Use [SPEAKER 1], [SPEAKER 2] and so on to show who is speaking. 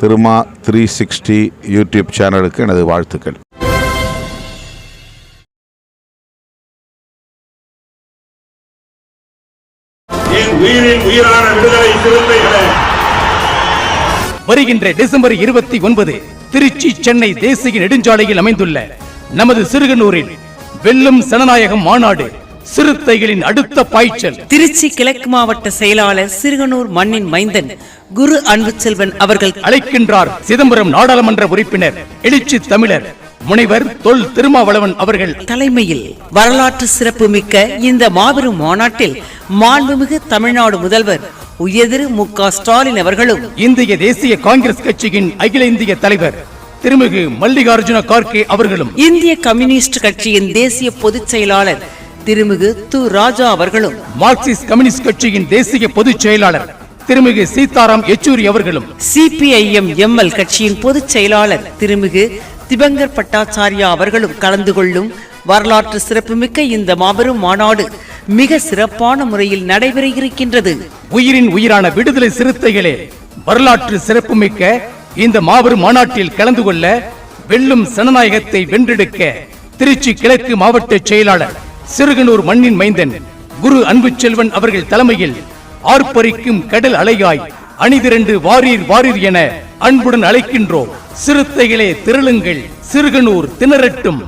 [SPEAKER 1] Thiruma 360 YouTube சேனலுக்கு எனது வாழ்த்துக்கள்.
[SPEAKER 2] வருகின்ற டிசம்பர் 29 திருச்சி சென்னை தேசிய நெடுஞ்சாலையில் அமைந்துள்ள நமது சிறுகனூரில் வெல்லும் சனநாயகம் மாநாடு சிறுத்தைகளின் அடுத்த பாய்ச்சல்.
[SPEAKER 3] திருச்சி கிழக்கு மாவட்ட செயலாளர் சிறுகனூர் மண்ணின் மைந்தன் குரு அன்புச்செல்வன் அவர்கள்
[SPEAKER 2] அழைக்கின்றார். சிதம்பரம் நாடாளுமன்ற உறுப்பினர் எழுச்சி தமிழர் முனைவர் தொல் திருமாவளவன் அவர்கள்
[SPEAKER 3] தலைமையில் வரலாற்று சிறப்பு மிக்க இந்த மாபெரும் மாநாட்டில் மாண்புமிகு தமிழ்நாடு முதல்வர் உயர்திரு மு.க. ஸ்டாலின் அவர்களும்
[SPEAKER 2] இந்திய தேசிய காங்கிரஸ் கட்சியின் அகில இந்திய தலைவர் திருமிகு மல்லிகார்ஜுன கார்கே அவர்களும்
[SPEAKER 3] இந்திய கம்யூனிஸ்ட் கட்சியின் தேசிய பொதுச் செயலாளர் திருமிகு து. ராஜா அவர்களும்
[SPEAKER 2] மார்க்சிஸ்ட் கம்யூனிஸ்ட் கட்சியின் தேசிய பொதுச் செயலாளர் திருமிகு சீதாராம் யெச்சூரி அவர்களும்
[SPEAKER 3] சிபிஐஎம் எம்எல் கட்சியின் பொதுச் செயலாளர் திருமிகு திபங்கர் பட்டாச்சாரியா அவர்களும் கலந்து கொள்ளும் வரலாற்று சிறப்புமிக்க இந்த மாபெரும் மாநாடு மிக சிறப்பான முறையில் நடைபெற இருக்கின்றது.
[SPEAKER 2] உயிரின் உயிரான விடுதலை சிறுத்தைகளே, வரலாற்று சிறப்புமிக்க இந்த மாபெரும் மாநாட்டில் கலந்து கொள்ள வெல்லும் சனநாயகத்தை வென்றெடுக்க திருச்சி கிழக்கு மாவட்ட செயலாளர் சிறுகனூர் மண்ணின் மைந்தன் குரு அன்புச்செல்வன் அவர்கள் தலைமையில் ஆர்ப்பரிக்கும் கடல் அலையாய் அணிதிரண்டு வாரீர் வாரீர் என அன்புடன் அழைக்கின்றோம். சிறுத்தைகளே திரளுங்கள், சிறுகனூர் திணறட்டும்.